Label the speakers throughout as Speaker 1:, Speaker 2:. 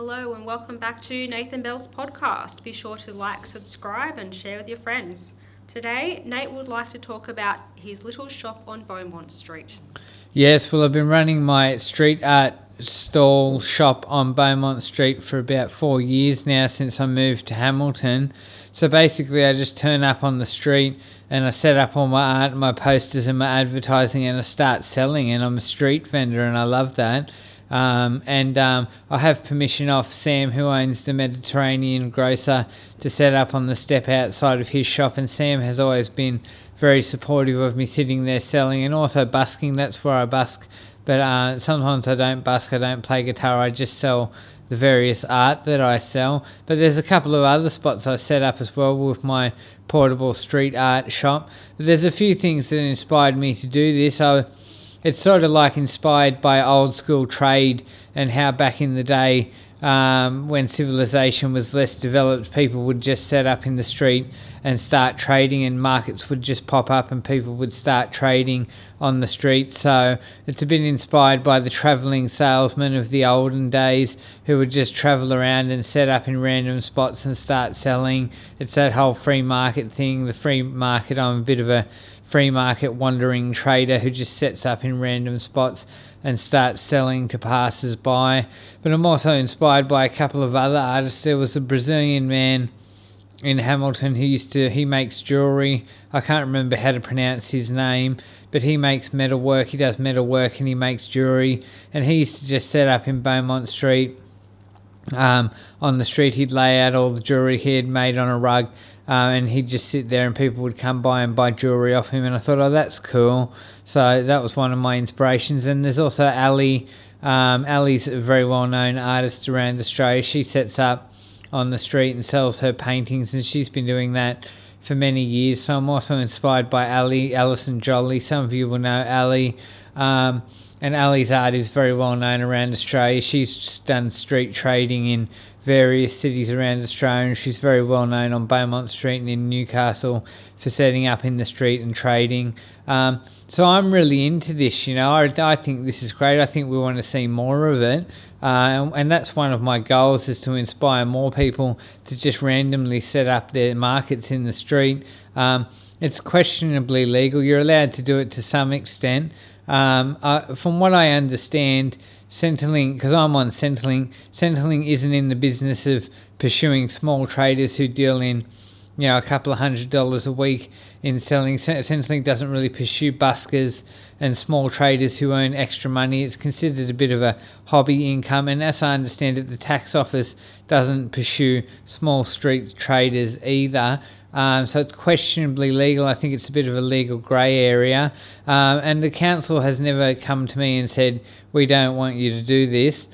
Speaker 1: Hello and welcome back to Nathan Bell's podcast. Be sure to like, subscribe and share with your friends. Today, Nate would like to talk about his little shop on Beaumont Street.
Speaker 2: Yes, well, I've been running my street art stall shop on Beaumont Street for about 4 years now since I moved to Hamilton. So basically, I just turn up on the street and I set up all my art, my posters and my advertising, and I start selling. And I'm a street vendor and I love that. I have permission off Sam, who owns the Mediterranean grocer, to set up on the step outside of his shop, and Sam has always been very supportive of me sitting there selling and also busking. That's where I busk, but sometimes I don't busk, I don't play guitar, I just sell the various art that I sell. But there's a couple of other spots I set up as well with my portable street art shop. But there's a few things that inspired me to do this. It's sort of like inspired by old school trade and how back in the day, when civilization was less developed, people would just set up in the street and start trading, and markets would just pop up and people would start trading on the street. So it's a bit inspired by the travelling salesmen of the olden days who would just travel around and set up in random spots and start selling. It's that whole free market thing. The free market, I'm a bit of a free market wandering trader who just sets up in random spots and starts selling to passers-by. But I'm also inspired by a couple of other artists. There was a Brazilian man in Hamilton who he makes jewellery. I can't remember how to pronounce his name, but he makes metalwork. He does metalwork and he makes jewellery. And he used to just set up in Beaumont Street. On the street, he'd lay out all the jewellery he had made on a rug, and he'd just sit there and people would come by and buy jewellery off him. And I thought, oh, that's cool. So that was one of my inspirations. And there's also Ali. Ali's a very well-known artist around Australia. She sets up on the street and sells her paintings, and she's been doing that for many years. So I'm also inspired by Ali, Alison Jolly. Some of you will know Ali. And Ali's art is very well known around Australia. She's done street trading in various cities around Australia, and she's very well known on Beaumont Street and in Newcastle for setting up in the street and trading. So I'm really into this, I think this is great. I think we want to see more of it. And that's one of my goals, is to inspire more people to just randomly set up their markets in the street. It's questionably legal. You're allowed to do it to some extent. From what I understand, Centrelink, because I'm on Centrelink isn't in the business of pursuing small traders who deal in, a couple of $100 a week in selling. Centrelink doesn't really pursue buskers and small traders who earn extra money. It's considered a bit of a hobby income, and as I understand it, the tax office doesn't pursue small street traders either. So it's questionably legal. I think it's a bit of a legal grey area. And the council has never come to me and said, we don't want you to do this.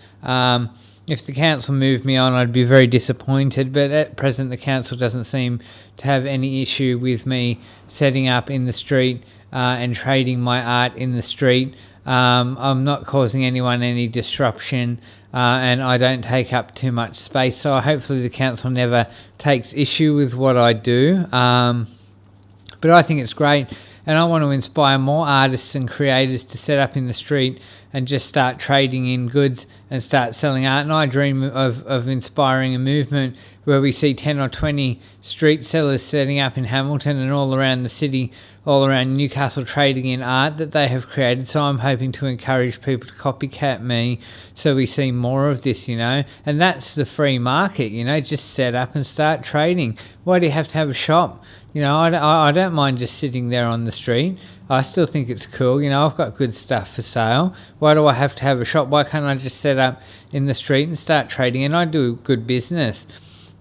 Speaker 2: If the council moved me on, I'd be very disappointed. But at present, the council doesn't seem to have any issue with me setting up in the street and trading my art in the street. I'm not causing anyone any disruption. And I don't take up too much space, so hopefully the council never takes issue with what I do. But I think it's great, and I want to inspire more artists and creators to set up in the street and just start trading in goods and start selling art. And I dream of inspiring a movement where we see 10 or 20 street sellers setting up in Hamilton and all around the city, all around Newcastle, trading in art that they have created. So I'm hoping to encourage people to copycat me so we see more of this, And that's the free market, just set up and start trading. Why do you have to have a shop? I don't mind just sitting there on the street. I still think it's cool. I've got good stuff for sale. Why do I have to have a shop? Why can't I just set up in the street and start trading? And I do good business.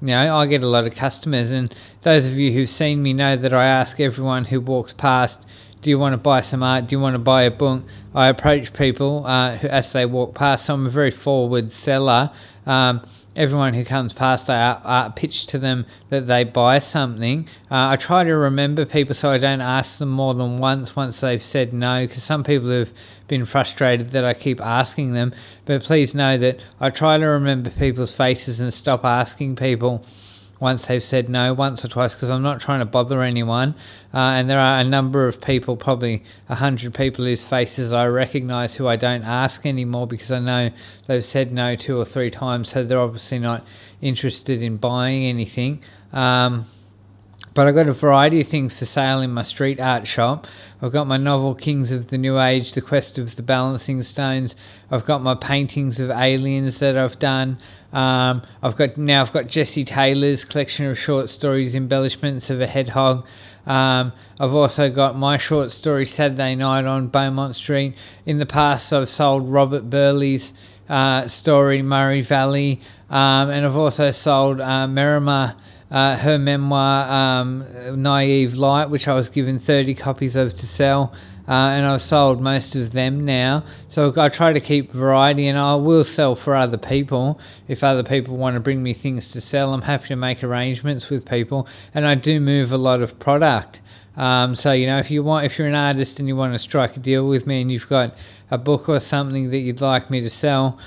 Speaker 2: I get a lot of customers, and those of you who've seen me know that I ask everyone who walks past, do you want to buy some art? Do you want to buy a book? I approach people as they walk past, so I'm a very forward seller. Everyone who comes past, I pitch to them that they buy something. I try to remember people so I don't ask them more than once they've said no, because some people have been frustrated that I keep asking them. But please know that I try to remember people's faces and stop asking people once they've said no once or twice, because I'm not trying to bother anyone. And there are a number of people, probably 100 people whose faces I recognise, who I don't ask anymore because I know they've said no 2 or 3 times, so they're obviously not interested in buying anything. But I've got a variety of things for sale in my street art shop. I've got my novel Kings of the New Age, The Quest of the Balancing Stones. I've got my paintings of aliens that I've done. I've got Jesse Taylor's collection of short stories, Embellishments of a Hedgehog. I've also got my short story Saturday Night on Beaumont Street. In the past, I've sold Robert Burley's story Murray Valley, and I've also sold Merrimah, her memoir Naive Light, which I was given 30 copies of to sell, and I've sold most of them now. So I try to keep variety, and I will sell for other people. If other people want to bring me things to sell, I'm happy to make arrangements with people, and I do move a lot of product. So if you're an artist and you want to strike a deal with me and you've got a book or something that you'd like me to sell,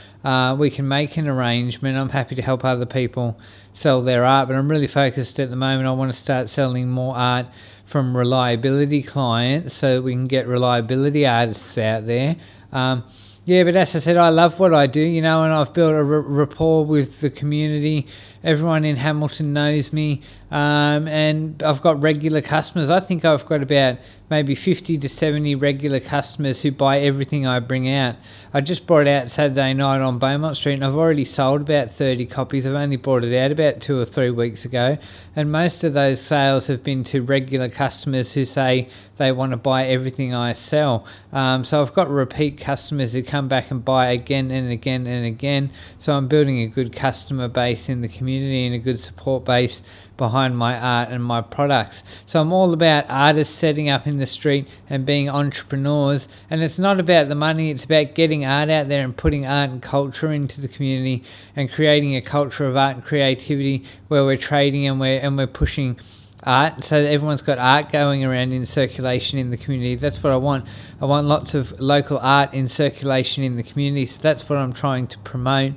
Speaker 2: we can make an arrangement. I'm happy to help other people sell their art, but I'm really focused at the moment. I want to start selling more art from reliability clients so we can get reliability artists out there. But as I said, I love what I do, and I've built a rapport with the community. Everyone in Hamilton knows me, and I've got regular customers. I think I've got about maybe 50 to 70 regular customers who buy everything I bring out. I just brought out Saturday Night on Beaumont Street, and I've already sold about 30 copies. I've only brought it out about 2 or 3 weeks ago, and most of those sales have been to regular customers who say they want to buy everything I sell. So I've got repeat customers who come back and buy again and again and again. So I'm building a good customer base in the community and a good support base behind my art and my products. So I'm all about artists setting up in the street and being entrepreneurs, and it's not about the money, it's about getting art out there and putting art and culture into the community and creating a culture of art and creativity where we're trading and we're pushing art, so everyone's got art going around in circulation in the community. That's what I want. I want lots of local art in circulation in the community, so that's what I'm trying to promote.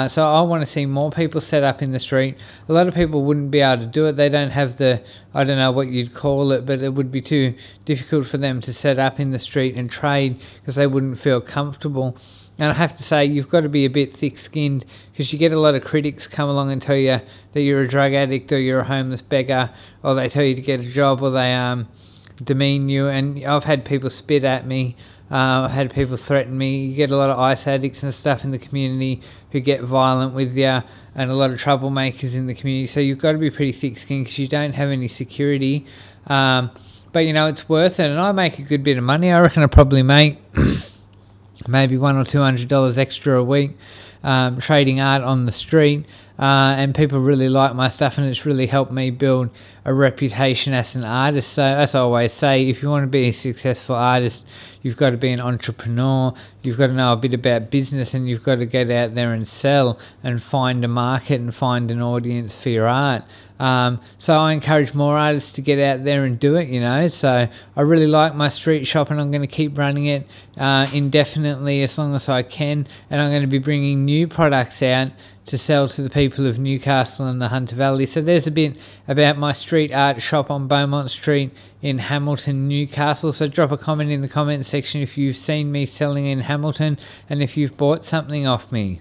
Speaker 2: So I want to see more people set up in the street. A lot of people wouldn't be able to do it. They don't have the, I don't know what you'd call it, but it would be too difficult for them to set up in the street and trade because they wouldn't feel comfortable. And I have to say, you've got to be a bit thick-skinned because you get a lot of critics come along and tell you that you're a drug addict or you're a homeless beggar, or they tell you to get a job, or they demean you. And I've had people spit at me. I've had people threaten me. You get a lot of ice addicts and stuff in the community who get violent with you, and a lot of troublemakers in the community. So you've got to be pretty thick-skinned because you don't have any security. But, it's worth it. And I make a good bit of money. I reckon I probably make maybe $100 or $200 extra a week trading art on the street. And people really like my stuff, and it's really helped me build a reputation as an artist. So as I always say, if you want to be a successful artist, you've got to be an entrepreneur, you've got to know a bit about business, and you've got to get out there and sell and find a market and find an audience for your art. So I encourage more artists to get out there and do it, So I really like my street shop, and I'm going to keep running it indefinitely as long as I can, and I'm going to be bringing new products out to sell to the people of Newcastle and the Hunter Valley. So there's a bit about my street art shop on Beaumont Street in Hamilton, Newcastle. So drop a comment in the comment section if you've seen me selling in Hamilton and if you've bought something off me.